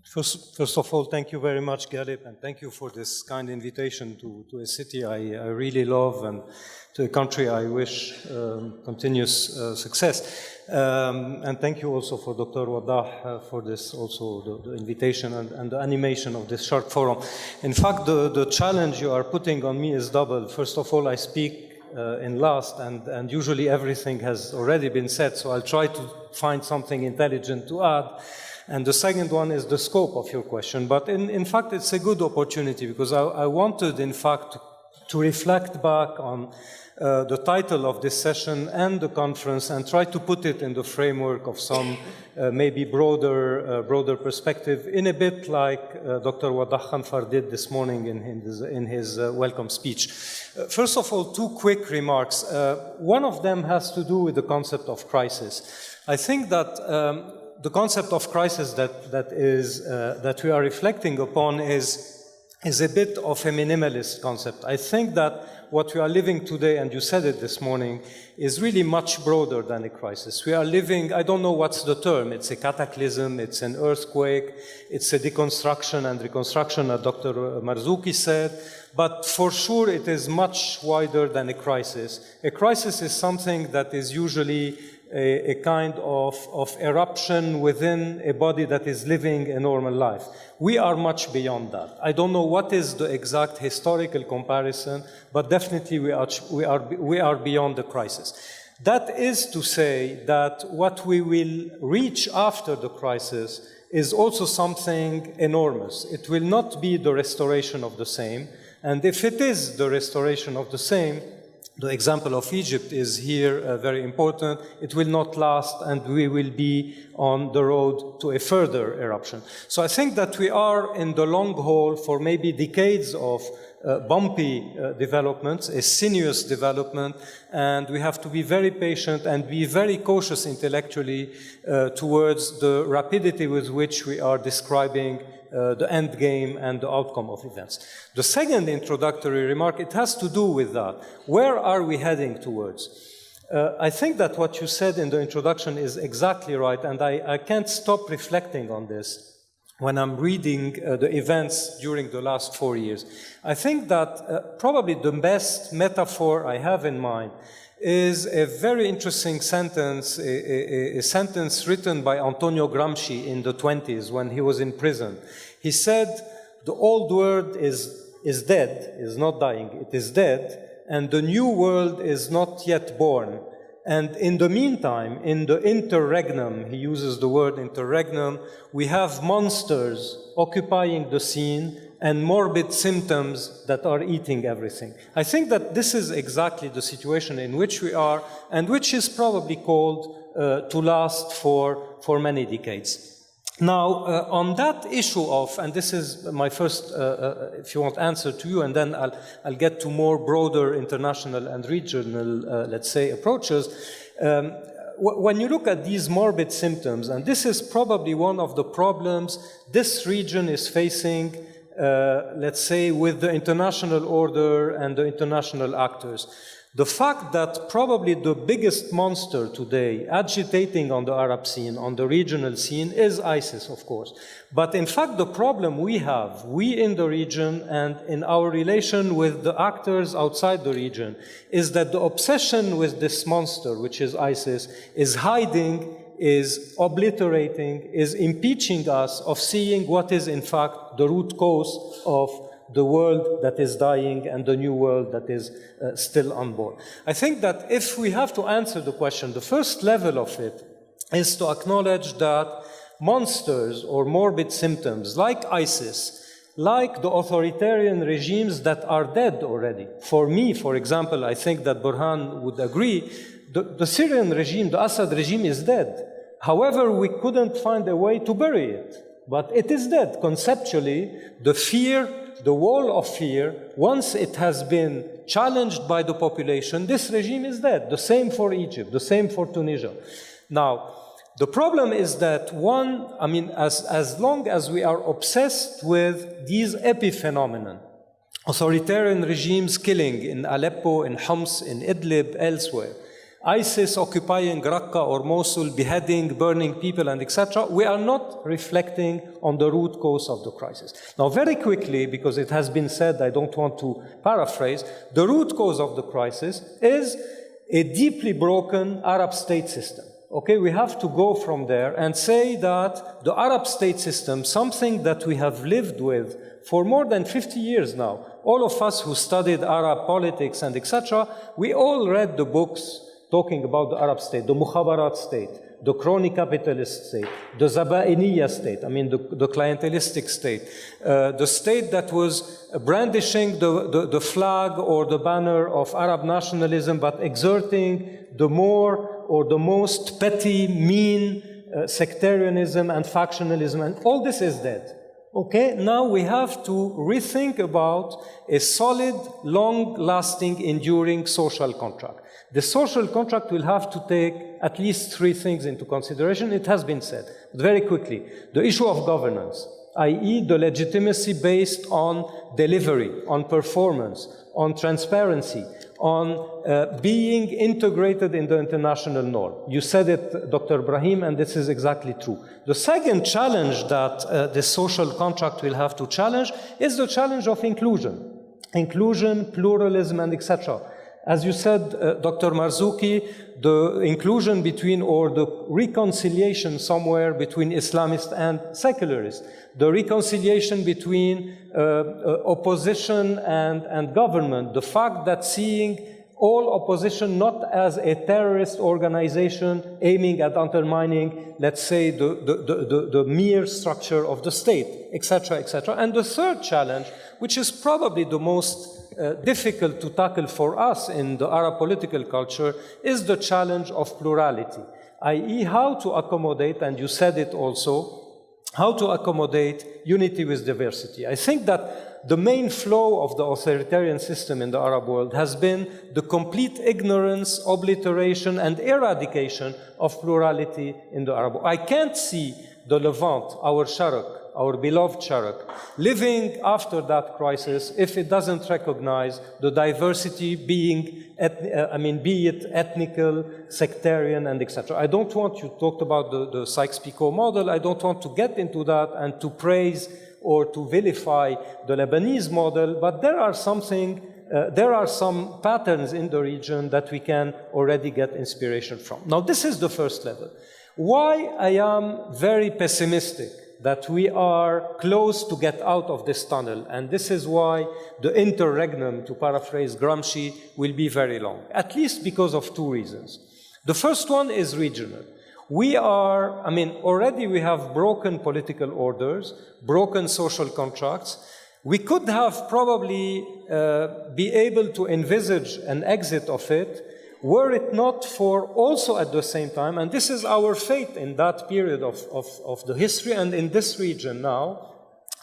First of all, thank you very much, Galip, and thank you for this kind invitation to a city I really love and to a country I wish continuous success. And thank you also for Dr. Wadah for this, also the invitation and the animation of this Sharq Forum. In fact, the challenge you are putting on me is double. First of all, I speak in last, and usually everything has already been said, so I'll try to find something intelligent to add. And the second one is the scope of your question. But in fact, it's a good opportunity because I wanted, in fact, to reflect back on the title of this session and the conference and try to put it in the framework of some maybe broader perspective, in a bit like Dr. Wadah Khanfar did this morning in his welcome speech. First of all, two quick remarks. One of them has to do with the concept of crisis. I think that the concept of crisis that we are reflecting upon is a bit of a minimalist concept. I think that what we are living today, and you said it this morning, is really much broader than a crisis. We are living, I don't know what's the term, it's a cataclysm, it's an earthquake, it's a deconstruction and reconstruction, as Dr. Marzouki said, but for sure it is much wider than a crisis. A crisis is something that is usually a kind of eruption within a body that is living a normal life. We are much beyond that. I don't know what is the exact historical comparison, but definitely we are beyond the crisis. That is to say that what we will reach after the crisis is also something enormous. It will not be the restoration of the same, and if it is the restoration of the same, the example of Egypt is here very important. It will not last, and we will be on the road to a further eruption. So I think that we are in the long haul for maybe decades of bumpy developments, a sinuous development, and we have to be very patient and be very cautious intellectually towards the rapidity with which we are describing the end game and the outcome of events. The second introductory remark, it has to do with that. Where are we heading towards? I think that what you said in the introduction is exactly right, and I can't stop reflecting on this when I'm reading the events during the last 4 years. I think that probably the best metaphor I have in mind is a very interesting sentence, a sentence written by Antonio Gramsci in the 20s when he was in prison. He said, the old world is dead, is not dying, it is dead, and the new world is not yet born. And in the meantime, in the interregnum, he uses the word interregnum, we have monsters occupying the scene and morbid symptoms that are eating everything. I think that this is exactly the situation in which we are, and which is probably called to last for many decades. Now, on that issue of, and this is my first, if you want, answer to you, and then I'll get to more broader international and regional, let's say, approaches. When you look at these morbid symptoms, and this is probably one of the problems this region is facing, let's say, with the international order and the international actors. The fact that probably the biggest monster today agitating on the Arab scene, on the regional scene, is ISIS, of course. But in fact, the problem we have, we in the region and in our relation with the actors outside the region, is that the obsession with this monster, which is ISIS, is hiding, is obliterating, is impeaching us of seeing what is in fact the root cause of the world that is dying and the new world that is still unborn. I think that if we have to answer the question, the first level of it is to acknowledge that monsters or morbid symptoms like ISIS, like the authoritarian regimes that are dead already. For me, for example, I think that Burhan would agree, the Syrian regime, the Assad regime is dead. However, we couldn't find a way to bury it. But it is dead. Conceptually, the fear, the wall of fear, once it has been challenged by the population, this regime is dead. The same for Egypt, the same for Tunisia. Now, the problem is that as long as we are obsessed with these epiphenomena, authoritarian regimes killing in Aleppo, in Homs, in Idlib, elsewhere, ISIS occupying Raqqa or Mosul, beheading, burning people, and etc., we are not reflecting on the root cause of the crisis. Now, very quickly, because it has been said, I don't want to paraphrase, the root cause of the crisis is a deeply broken Arab state system. Okay, we have to go from there and say that the Arab state system, something that we have lived with for more than 50 years now, all of us who studied Arab politics and etc., we all read the books talking about the Arab state, the Mukhabarat state, the crony capitalist state, the Zaba'iniya state, I mean the clientelistic state, the state that was brandishing the flag or the banner of Arab nationalism, but exerting the more or the most petty, mean sectarianism and factionalism, and all this is dead. Okay, now we have to rethink about a solid, long-lasting, enduring social contract. The social contract will have to take at least three things into consideration. It has been said. But very quickly, the issue of governance, i.e. the legitimacy based on delivery, on performance, on transparency, on being integrated in the international norm. You said it, Dr. Brahim, and this is exactly true. The second challenge that the social contract will have to challenge is the challenge of inclusion. Inclusion, pluralism, and etc. As you said, Dr. Marzouki, the inclusion between, or the reconciliation somewhere between Islamists and secularists, the reconciliation between opposition and government, the fact that seeing all opposition not as a terrorist organization aiming at undermining, let's say, the mere structure of the state, etc., etc. And the third challenge, which is probably the most difficult to tackle for us in the Arab political culture, is the challenge of plurality, i.e. how to accommodate, and you said it also, how to accommodate unity with diversity. I think that the main flaw of the authoritarian system in the Arab world has been the complete ignorance, obliteration, and eradication of plurality in the Arab world. I can't see the Levant, our Sharq, our beloved Sharq, living after that crisis if it doesn't recognize the diversity being, be it ethnical, sectarian, and etc. I don't want, you talked about the Sykes-Picot model, I don't want to get into that and to praise or to vilify the Lebanese model, but there are some patterns in the region that we can already get inspiration from. Now, this is the first level. Why I am very pessimistic that we are close to get out of this tunnel, and this is why the interregnum, to paraphrase Gramsci, will be very long, at least because of two reasons. The first one is regional. We are, already we have broken political orders, broken social contracts. We could have probably be able to envisage an exit of it were it not for also at the same time, and this is our fate in that period of the history and in this region now,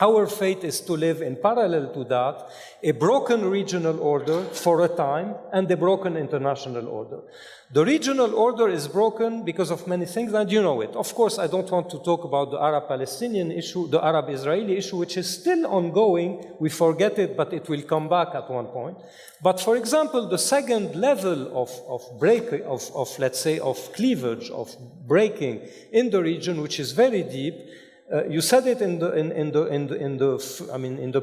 our fate is to live in parallel to that, a broken regional order for a time and a broken international order. The regional order is broken because of many things, and you know it. Of course, I don't want to talk about the Arab-Palestinian issue, the Arab-Israeli issue, which is still ongoing. We forget it, but it will come back at one point. But for example, the second level of let's say, of cleavage, of breaking in the region, which is very deep. You said it in the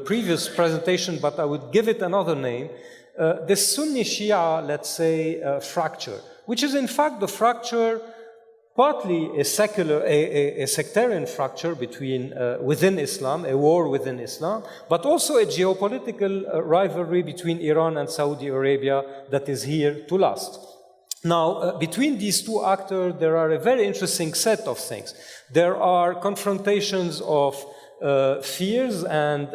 previous presentation, but I would give it another name. The Sunni-Shia, let's say, fracture, which is in fact the fracture, partly a sectarian fracture between within Islam, a war within Islam, but also a geopolitical rivalry between Iran and Saudi Arabia that is here to last. Now, between these two actors, there are a very interesting set of things. There are confrontations of fears and,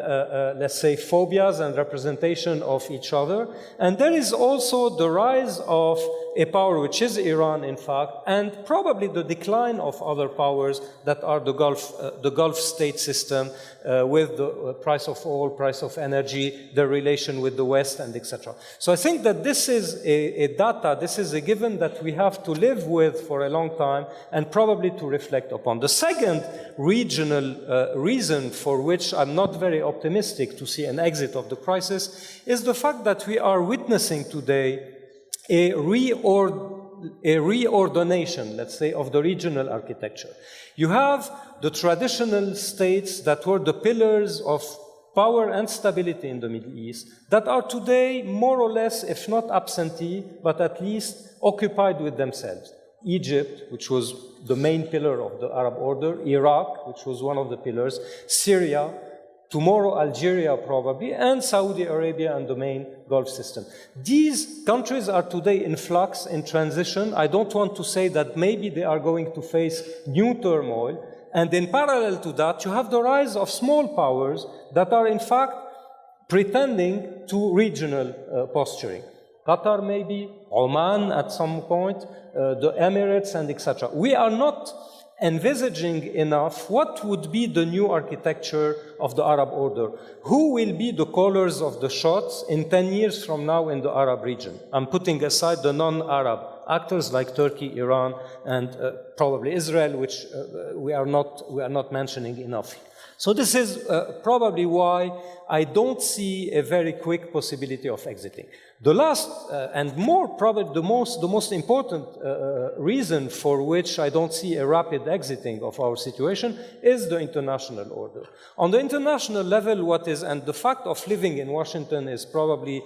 let's say, phobias and representation of each other. And there is also the rise of a power, which is Iran, in fact, and probably the decline of other powers that are the Gulf state system with the price of oil, price of energy, the relation with the West, and etc. So I think that this is a data, this is a given that we have to live with for a long time and probably to reflect upon. The second regional reason for which I'm not very optimistic to see an exit of the crisis is the fact that we are witnessing today a a reordination, let's say, of the regional architecture. You have the traditional states that were the pillars of power and stability in the Middle East that are today more or less, if not absentee, but at least occupied with themselves. Egypt, which was the main pillar of the Arab order, Iraq, which was one of the pillars, Syria, tomorrow Algeria probably, and Saudi Arabia and the main Gulf system. These countries are today in flux, in transition. I don't want to say that maybe they are going to face new turmoil. And in parallel to that, you have the rise of small powers that are in fact pretending to regional posturing. Qatar maybe, Oman at some point, the Emirates and etc. We are not envisaging enough what would be the new architecture of the Arab order. Who will be the callers of the shots in 10 years from now in the Arab region? I'm putting aside the non-Arab actors like Turkey, Iran, and probably Israel, which we are not mentioning enough. So this is probably why I don't see a very quick possibility of exiting. The last and more probably the most important reason for which I don't see a rapid exiting of our situation is the international order. On the international level, and the fact of living in Washington is probably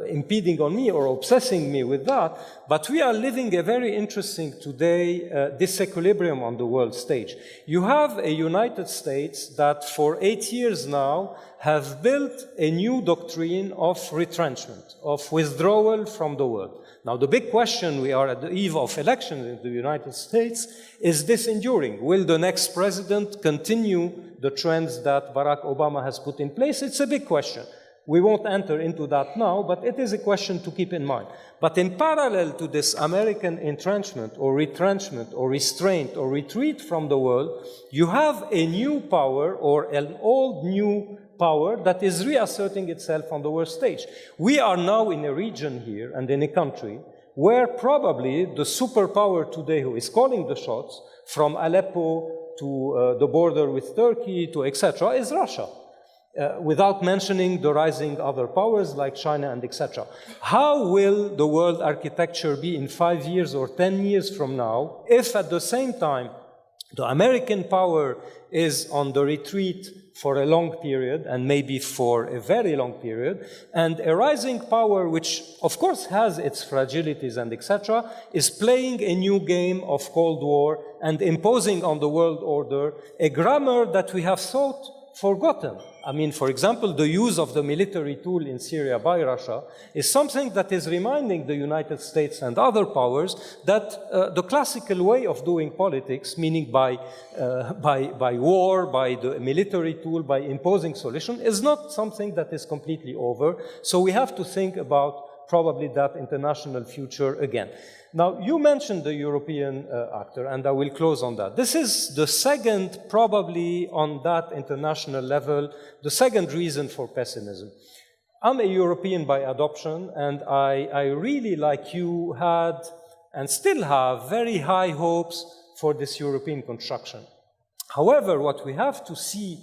impeding on me or obsessing me with that, but we are living a very interesting today disequilibrium on the world stage. You have a United States that for 8 years now have built a new doctrine of retrenchment, of withdrawal from the world. Now the big question, we are at the eve of elections in the United States, is this enduring? Will the next president continue the trends that Barack Obama has put in place? It's a big question. We won't enter into that now, but it is a question to keep in mind. But in parallel to this American entrenchment or retrenchment or restraint or retreat from the world, you have a new power or an old new power that is reasserting itself on the world stage. We are now in a region here and in a country where probably the superpower today who is calling the shots, from Aleppo to the border with Turkey to etc., is Russia. Without mentioning the rising other powers like China and etc. How will the world architecture be in 5 years or 10 years from now if at the same time the American power is on the retreat for a long period and maybe for a very long period, and a rising power which of course has its fragilities and etc. is playing a new game of Cold War and imposing on the world order a grammar that we have thought forgotten. I mean, for example, the use of the military tool in Syria by Russia is something that is reminding the United States and other powers that the classical way of doing politics, meaning by war, by the military tool, by imposing solution, is not something that is completely over. So we have to think about probably that international future again. Now, you mentioned the European actor, and I will close on that. This is the second, probably on that international level, the second reason for pessimism. I'm a European by adoption, and I really, like you, had and still have very high hopes for this European construction. However, what we have to see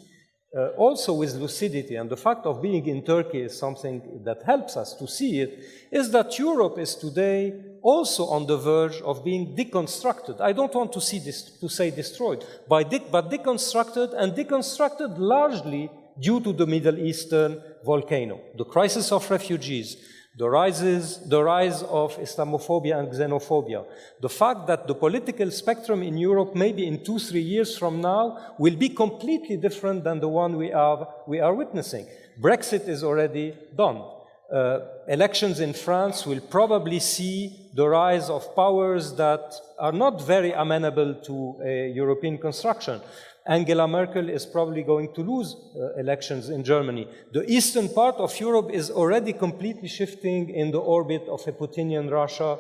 also with lucidity, and the fact of being in Turkey is something that helps us to see it, is that Europe is today also on the verge of being deconstructed. I don't want to say destroyed, but deconstructed, and deconstructed largely due to the Middle Eastern volcano, the crisis of refugees, the rise of Islamophobia and xenophobia, the fact that the political spectrum in Europe maybe in 2-3 years from now will be completely different than the one we are witnessing. Brexit is already done. Elections in France will probably see the rise of powers that are not very amenable to a European construction. Angela Merkel is probably going to lose elections in Germany. The eastern part of Europe is already completely shifting in the orbit of a Putinian Russia,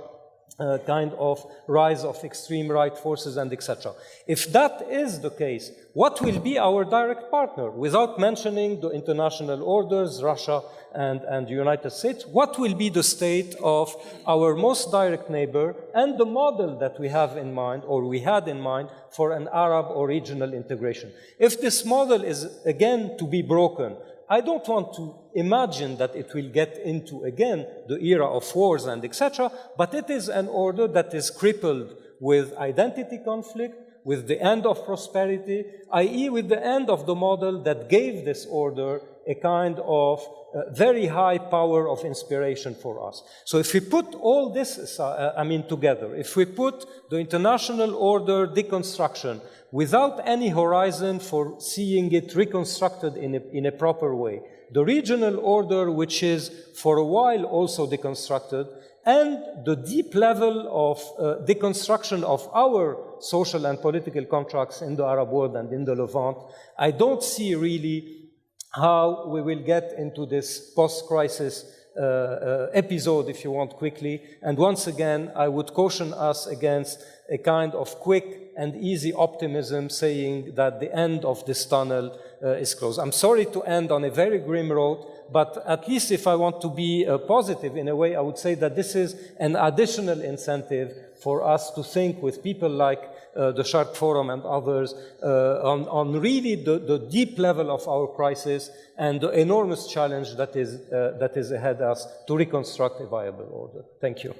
kind of rise of extreme right forces and etc. If that is the case, what will be our direct partner? Without mentioning the international orders, Russia and the United States, what will be the state of our most direct neighbor and the model that we have in mind, or we had in mind, for an Arab or regional integration? If this model is again to be broken, I don't want to imagine that it will get into, again, the era of wars and etc., but it is an order that is crippled with identity conflict, with the end of prosperity, i.e. with the end of the model that gave this order a kind of very high power of inspiration for us. So if we put all this, together, if we put the international order deconstruction without any horizon for seeing it reconstructed in a proper way, the regional order, which is for a while also deconstructed, and the deep level of deconstruction of our social and political contracts in the Arab world and in the Levant, I don't see really how we will get into this post-crisis episode, if you want, quickly. And once again, I would caution us against a kind of quick and easy optimism saying that the end of this tunnel is close. I'm sorry to end on a very grim road, but at least if I want to be positive in a way, I would say that this is an additional incentive for us to think with people like the Sharq Forum and others on really the deep level of our crisis and the enormous challenge that is ahead of us to reconstruct a viable order. Thank you.